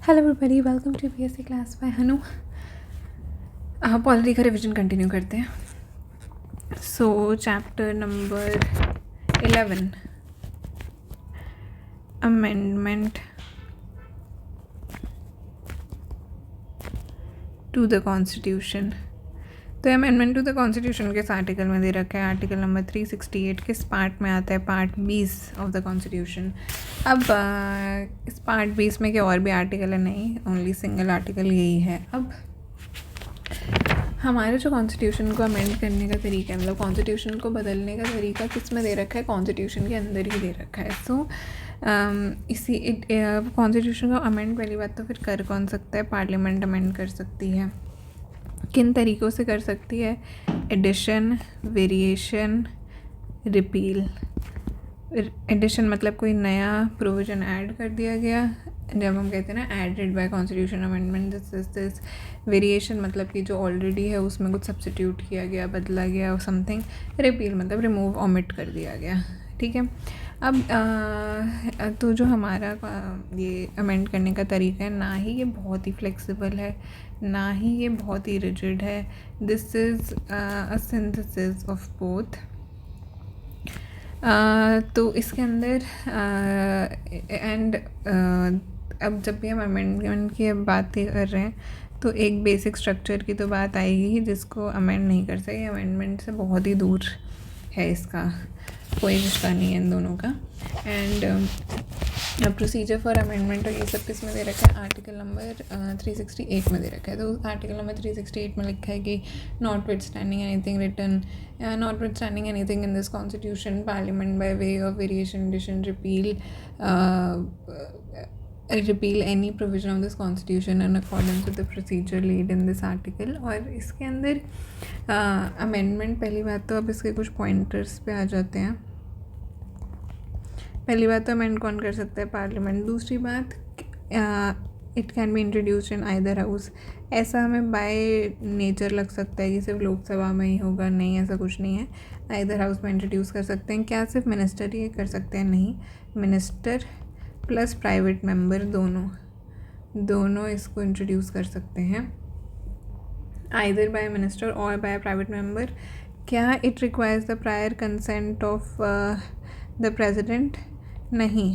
Hello everybody, welcome to BSc class by Hanu. Polity का revision continue करते हैं। So chapter number 11, amendment to the constitution. तो amendment to the constitution किस article में दे रखा है? आर्टिकल नंबर 368 किस पार्ट में आता है? Part 20 of the constitution. अब इस पार्ट 20 में क्या और भी आर्टिकल है? नहीं, ओनली सिंगल आर्टिकल यही है। अब हमारे जो कॉन्स्टिट्यूशन को अमेंड करने का तरीका है, मतलब कॉन्स्टिट्यूशन को बदलने का तरीका किस में दे रखा है? कॉन्स्टिट्यूशन के अंदर ही दे रखा है। सो इसी कॉन्स्टिट्यूशन को अमेंड पहली बात तो फिर कर कौन सकता है? पार्लियामेंट अमेंड कर सकती है। किन तरीक़ों से कर सकती है? Addition, variation, repeal. एडिशन मतलब कोई नया प्रोविज़न ऐड कर दिया गया, जब हम कहते हैं ना added by constitution amendment this. Variation मतलब कि जो ऑलरेडी है उसमें कुछ सब्स्टिट्यूट किया गया, बदला गया और समथिंग। रिपील मतलब रिमूव, ओमिट कर दिया गया। ठीक है। अब तो जो हमारा ये अमेंड करने का तरीका है, ना ही ये बहुत ही फ्लेक्सिबल है, ना ही ये बहुत ही रिजिड है। This is a synthesis of both. तो इसके अंदर एंड अब जब भी हम अमेंडमेंट की बात कर रहे हैं तो एक बेसिक स्ट्रक्चर की तो बात आएगी ही, जिसको अमेंड नहीं कर सके। अमेंडमेंट से बहुत ही दूर है, इसका कोई रिश्ता नहीं है इन दोनों का। एंड प्रोसीजर फॉर अमेंडमेंट और ये सब किस में दे रखा है? आर्टिकल नंबर 368 में दे रखा है। तो आर्टिकल नंबर 368 में लिखा है कि notwithstanding anything written, notwithstanding anything in this constitution, parliament by way of variation, addition, repeal any provision of this constitution in accordance with the procedure laid in this article। और इसके अंदर amendment पहली बात तो अब इसके कुछ पॉइंटर्स पे आ जाते हैं। पहली बात तो अमेंड कौन कर सकता है? पार्लियामेंट। दूसरी बात, it can be introduced in either house. ऐसा हमें बाय नेचर लग सकता है कि सिर्फ लोकसभा में ही होगा, नहीं, ऐसा कुछ नहीं है। आइदर हाउस में इंट्रोड्यूस कर सकते हैं। क्या सिर्फ मिनिस्टर ही कर सकते हैं? नहीं, मिनिस्टर प्लस प्राइवेट मेंबर दोनों इसको इंट्रोड्यूस कर सकते हैं, आइदर बाय मिनिस्टर और बाय प्राइवेट मेंबर। क्या it requires the prior consent of the president? नहीं,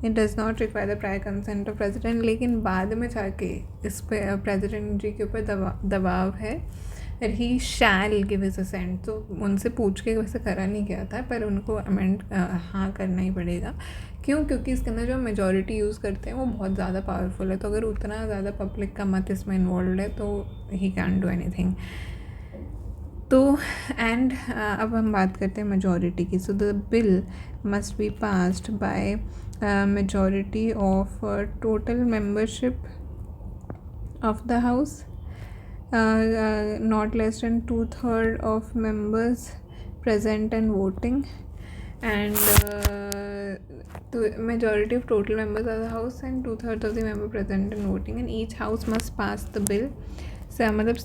it does not require the prior consent of president. लेकिन बाद में जाके इस पर प्रेसिडेंट जी के ऊपर दबाव है, ही शैल गिव हिज असेंट। तो उनसे पूछ के वैसे करा नहीं गया था, पर उनको अमेंड हाँ करना ही पड़ेगा। क्यों? क्योंकि इसके अंदर जो मेजॉरिटी यूज़ करते हैं वो बहुत ज़्यादा पावरफुल है। तो अगर उतना ज़्यादा पब्लिक का मत इसमें इन्वॉल्व है तो ही कैन डू एनीथिंग। तो एंड अब हम बात करते हैं मेजॉरिटी की। So the bill must be passed by majority of total membership of the house, not less than 2/3 of members present and voting, and the majority of total members of the house and 2/3 of the member present and voting, and each house must pass the bill मतलब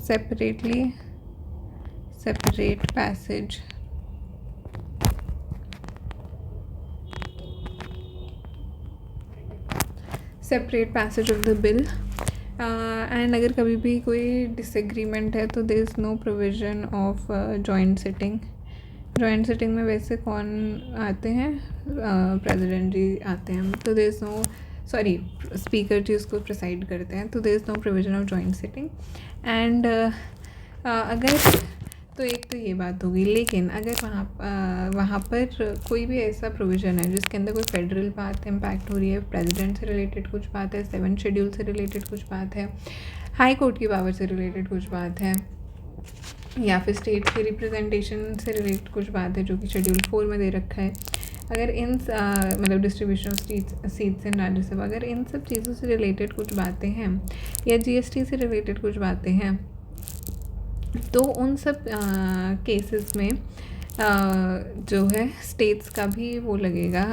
separate passage of the bill। And अगर कभी भी कोई disagreement है तो there is no provision of joint sitting. Joint sitting में वैसे कौन आते हैं? प्रेसिडेंट जी आते हैं। तो there is no, sorry, speaker जी उसको प्रिसाइड करते हैं। तो there is no provision of joint sitting. And अगर तो एक तो ये बात होगी। लेकिन अगर वहाँ पर कोई भी ऐसा प्रोविज़न है जिसके अंदर कोई फेडरल बात इम्पैक्ट हो रही है, प्रेसिडेंट से रिलेटेड कुछ बात है, 7th शेड्यूल से रिलेटेड कुछ बात है, हाई कोर्ट की पावर से रिलेटेड कुछ बात है, या फिर स्टेट के रिप्रेजेंटेशन से रिलेटेड कुछ बात है जो कि शेड्यूल 4 में दे रखा है, अगर इन मतलब distribution of seats in Rajya Sabha, अगर इन सब चीज़ों से रिलेटेड कुछ बातें हैं या GST से रिलेटेड कुछ बातें हैं, तो उन सब केसेस में जो है स्टेट्स का भी वो लगेगा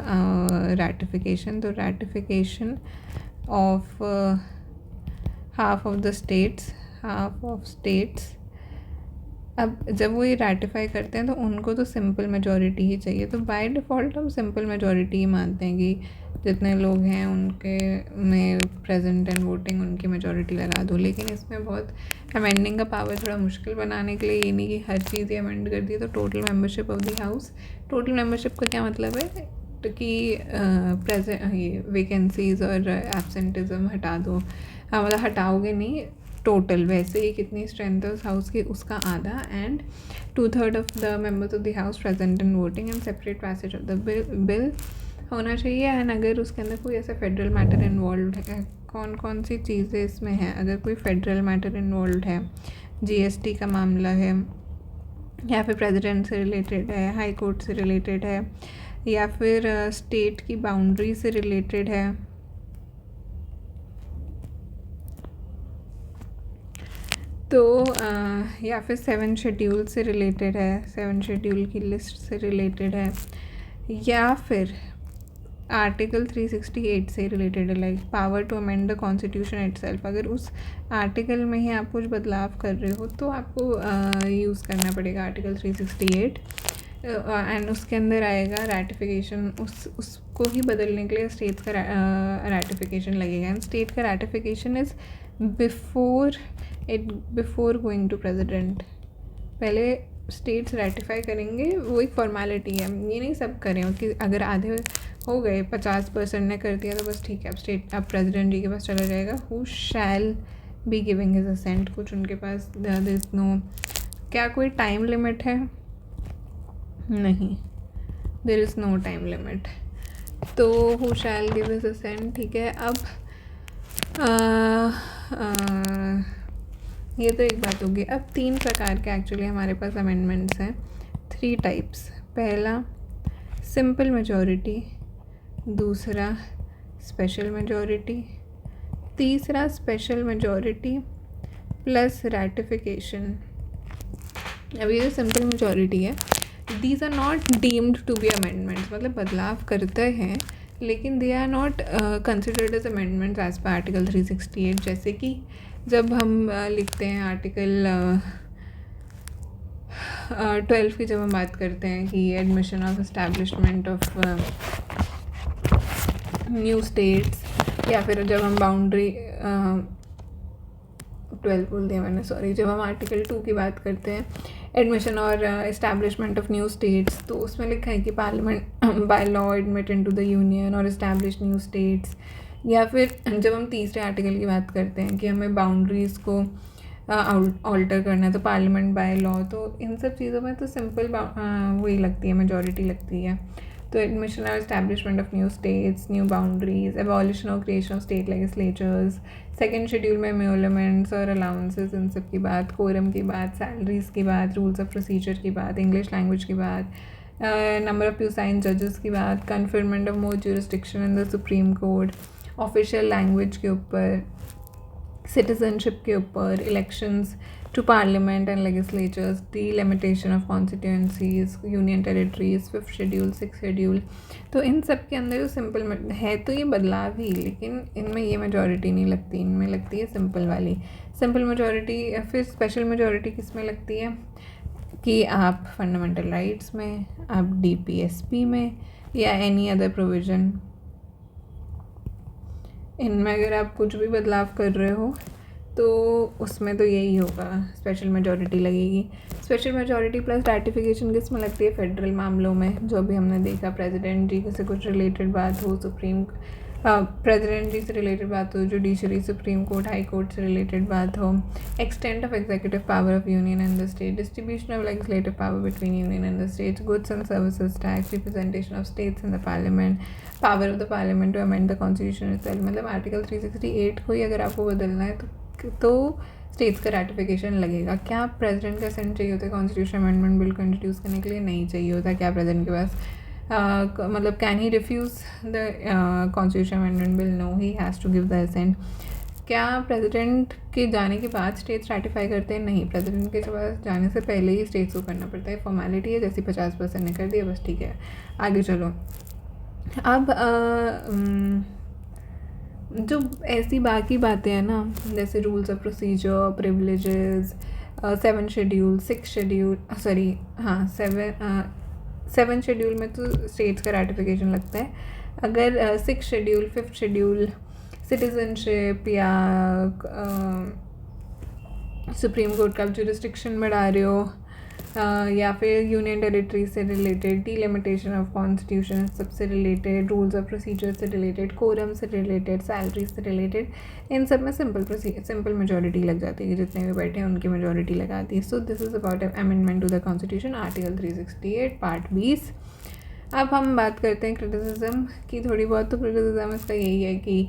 रैटिफिकेशन। तो ratification of half of states अब जब वो ये रेटिफाई करते हैं तो उनको तो सिंपल मेजॉरिटी ही चाहिए, तो बाय डिफ़ॉल्ट हम सिंपल मेजॉरिटी ही मानते हैं कि जितने लोग हैं उनके में प्रेजेंट एंड वोटिंग उनकी मेजॉरिटी लगा दो। लेकिन इसमें बहुत अमेंडिंग का पावर थोड़ा मुश्किल बनाने के लिए, ये नहीं कि हर चीज़ ही अमेंड कर दी। तो total membership of the house, total membership का क्या मतलब है कि प्रेजेंट ये वैकेंसीज और एब्सेंटिज्म हटा दो। हाँ मतलब हटाओगे नहीं, टोटल वैसे ही कितनी स्ट्रेंथ है उस हाउस की उसका आधा, and 2/3 of the members of the house present in voting and separate passage of the bill होना चाहिए। एंड अगर उसके अंदर कोई ऐसा फेडरल मैटर इन्वॉल्व है, कौन कौन सी चीज़ें इसमें हैं, अगर कोई फेडरल मैटर इन्वॉल्व है, जीएसटी का मामला है, या फिर प्रेसिडेंट से रिलेटेड है, हाई कोर्ट से रिलेटेड है, या फिर स्टेट की बाउंड्री से रिलेटेड है, तो या फिर 7 शेड्यूल से रिलेटेड है, 7 शेड्यूल की लिस्ट से रिलेटेड है, या फिर आर्टिकल 368 से रिलेटेड है, like power to amend the constitution itself. अगर उस आर्टिकल में ही आप कुछ बदलाव कर रहे हो तो आपको यूज़ करना पड़ेगा आर्टिकल 368, एंड उसके अंदर आएगा रैटिफिकेशन। उसको ही बदलने के लिए स्टेट का रैटिफिकेशन लगेगा, एंड स्टेट का ratification is before going to president. पहले स्टेट्स रैटिफाई करेंगे, वो एक फॉर्मेलिटी है, ये नहीं सब करें कि अगर आधे हो गए 50% ने कर दिया तो बस ठीक है, अब प्रेसिडेंट जी के पास चला जाएगा। Who shall be giving his assent, कुछ उनके पास देयर इज़ नो, क्या कोई टाइम लिमिट है? नहीं, there is no time limit. तो who shall give his assent, ठीक है। अब ये तो एक बात होगी। अब 3 प्रकार के एक्चुअली हमारे पास अमेंडमेंट्स हैं, 3 टाइप्स। पहला सिंपल मेजॉरिटी, दूसरा स्पेशल मेजॉरिटी, तीसरा स्पेशल मेजॉरिटी प्लस रैटिफिकेशन। अब ये जो सिंपल मेजॉरिटी है, these are not deemed to be amendments, मतलब बदलाव करते हैं लेकिन they are not considered as amendments as per article 368। जैसे कि जब हम लिखते हैं आर्टिकल 12 की, जब हम बात करते हैं कि admission of establishment of new states, या फिर जब हम बाउंड्री 12 बोल दिया मैंने, सॉरी, जब हम आर्टिकल 2 की बात करते हैं एडमिशन और एस्टैब्लिशमेंट ऑफ न्यू स्टेट्स, तो उसमें लिखा है कि parliament by law admit into the union और एस्टैब्लिश न्यू स्टेट्स। या फिर जब हम तीसरे आर्टिकल की बात करते हैं कि हमें बाउंड्रीज़ को ऑल्टर करना है, तो पार्लियामेंट बाय लॉ। तो इन सब चीज़ों में तो सिंपल वही लगती है, मेजॉरिटी लगती है। तो एडमिशन और establishment of new states, new boundaries, abolition और creation of state legislatures, second schedule में एम्यूलमेंट्स और अलाउंसेस, इन सब की बात, कोरम की बात, सैलरीज़ की बात, रूल्स ऑफ प्रोसीजर की बात, इंग्लिश लैंग्वेज की बात, नंबर ऑफ प्यूसाइन जजेस की बात, conferment of more jurisdiction in the supreme court, official language के ऊपर, सिटीजनशिप के ऊपर, elections to parliament and legislatures, delimitation of constituencies, union territories, 5th schedule, 6th schedule. तो इन सब के अंदर जो सिंपल है तो ये बदलाव ही, लेकिन इनमें ये मेजॉरिटी नहीं लगती, इनमें लगती है सिंपल वाली सिंपल मेजॉरिटी। या फिर स्पेशल मेजॉरिटी किस में लगती है कि आप फंडामेंटल राइट्स में, आप DPSP में, या एनी अदर प्रोविज़न, इनमें अगर आप कुछ भी बदलाव कर रहे हो तो उसमें तो यही होगा, स्पेशल मेजॉरिटी लगेगी। स्पेशल मेजॉरिटी प्लस रैटिफिकेशन किस में लगती है? फेडरल मामलों में, जो भी हमने देखा, प्रेसिडेंट जी से कुछ रिलेटेड बात हो, प्रेसिडेंट जी से रिलेटेड बात हो, judiciary, supreme court, high court से रिलेटेड बात हो, extent of executive power of union and the state, distribution of legislative power between union and the states, goods and services tax, representation of states in the parliament, power of the parliament to amend the constitution itself. मतलब article 368 को ही अगर आपको बदलना है तो states का ratification लगेगा। क्या प्रेसिडेंट का असेंट चाहिए होता है कॉन्स्टिट्यूशन अमेंडमेंट बिल को इंट्रोड्यूस करने के लिए? नहीं चाहिए होता। क्या प्रेसिडेंट के पास मतलब can he refuse the constitution amendment bill? No, he has to give the assent. क्या प्रेसिडेंट के जाने के बाद स्टेट्स रैटिफाई करते हैं? नहीं, प्रेसिडेंट के पास जाने से पहले ही स्टेट्स को करना पड़ता है, फॉर्मेलिटी है, जैसे 50% ने कर दिया बस ठीक है, आगे चलो। अब जो ऐसी बाकी बातें हैं ना, जैसे rules of procedure, privileges, 7 schedule 6 schedule sorry हाँ 7 शेड्यूल में तो स्टेट्स का रैटिफिकेशन लगता है। अगर 6 शेड्यूल 5th शेड्यूल सिटीजनशिप या सुप्रीम कोर्ट का जुरिस्डिक्शन बढ़ा रहे हो या फिर यूनियन टेरिटरी से रिलेटेड, डिलिमिटेशन ऑफ कॉन्स्टिट्यूशन सबसे रिलेटेड, रूल्स ऑफ प्रोसीजर से रिलेटेड, कोरम से रिलेटेड, सैलरी से रिलेटेड, इन सब में सिंपल मेजॉरिटी लग जाती है। जितने भी बैठे हैं उनकी मेजॉरिटी लगाती है। So this is about amendment to the constitution article 368 part 20। अब हम बात करते हैं क्रिटिसिज्म की। थोड़ी बहुत तो क्रिटिसिज्म इसका यही है कि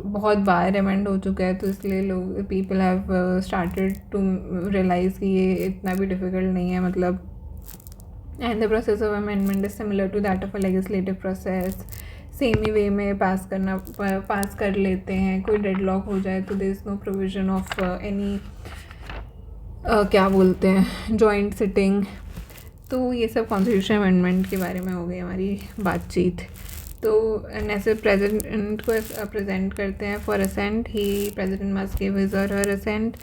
बहुत बार अमेंड हो चुका है, तो इसलिए लोग people have started to realise कि ये इतना भी डिफ़िकल्ट नहीं है, मतलब and the process of amendment is similar to that of a legislative process. Same ही वे में पास कर लेते हैं। कोई डेडलॉक हो जाए तो there is no provision of any क्या बोलते हैं जॉइंट सिटिंग। तो ये सब कॉन्स्टिट्यूशन अमेंडमेंट के बारे में हो गई हमारी बातचीत। तो ऐसे प्रेसिडेंट को प्रेजेंट करते हैं for assent, he president must give his और her assent.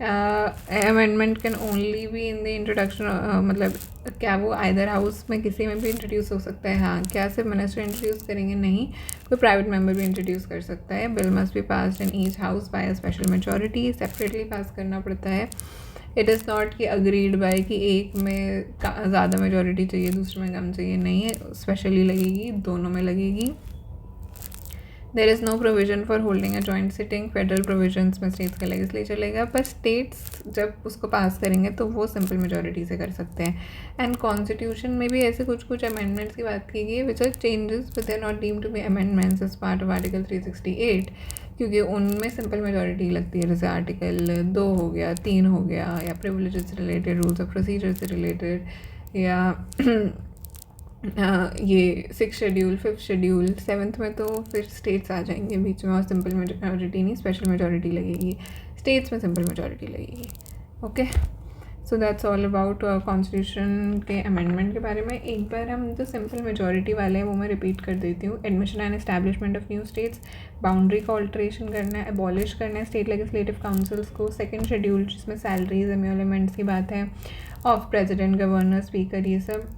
Amendment can only be in the introduction, मतलब क्या वो आइदर हाउस में किसी में भी इंट्रोड्यूस हो सकता है? हाँ। क्या सिर्फ मिनिस्टर इंट्रोड्यूस करेंगे? नहीं, कोई प्राइवेट मेंबर भी इंट्रोड्यूस कर सकता है। Bill must be passed in each house by a special majority. Separately pass करना पड़ता है। इट इज़ नॉट कि अग्रीड बाय कि एक में ज़्यादा मेजॉरिटी चाहिए दूसरे में कम चाहिए, नहीं है, स्पेशली लगेगी, दोनों में लगेगी। There is no provision for holding a joint sitting. Federal provisions में स्टेट्स का लेजिस्लेचर लेगा, पर स्टेट्स जब उसको पास करेंगे तो वो सिंपल मेजॉरिटी से कर सकते हैं। एंड कॉन्स्टिट्यूशन में भी ऐसे कुछ अमेंडमेंट्स की बात की गई है which are changes but they are not deemed to be amendments as part of article 368, क्योंकि उनमें सिंपल मेजॉरिटी लगती है। जैसे आर्टिकल 2 हो गया, 3 हो गया, या प्रिविलेजेस से रिलेटेड, रूल्स ऑफ प्रोसीजर से रिलेटेड, या ये 6 शेड्यूल 5th शेड्यूल 7th में तो फिर स्टेट्स आ जाएंगे बीच में, और सिंपल मेजॉरिटी नहीं स्पेशल मेजॉरिटी लगेगी। स्टेट्स में सिंपल मेजॉरिटी लगेगी। Okay, so that's all about constitution के अमेंडमेंट के बारे में। एक बार हम जो सिंपल मेजॉरिटी वाले हैं वो मैं रिपीट कर देती हूँ। Admission and establishment of new states, boundary का ऑल्ट्रेशन करना है, एबॉलिश करना है स्टेट लेजिस्लेटिव काउंसिल्स को। 2nd शेड्यूल जिसमें सैलरीज एम्यूलमेंट्स की बात है, ऑफ प्रेसिडेंट, गवर्नर, स्पीकर, ये सब।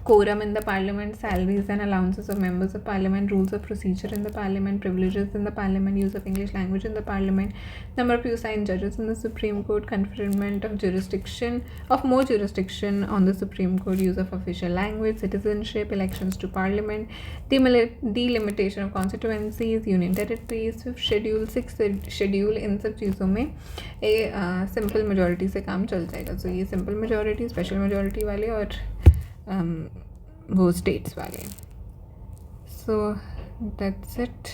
Quorum in the parliament, salaries and allowances of members of parliament, rules of procedure in the parliament, privileges in the parliament, use of English language in the parliament, number of assigned judges in the Supreme Court, conferment of more jurisdiction on the Supreme Court, use of official language, citizenship, elections to parliament, delimitation of constituencies, union territories, 5th schedule, 6th schedule, इन सब चीज़ों में simple majority से काम चल जाएगा। तो ये simple majority, special majority वाले और वो स्टेट्स वाले। So that's it.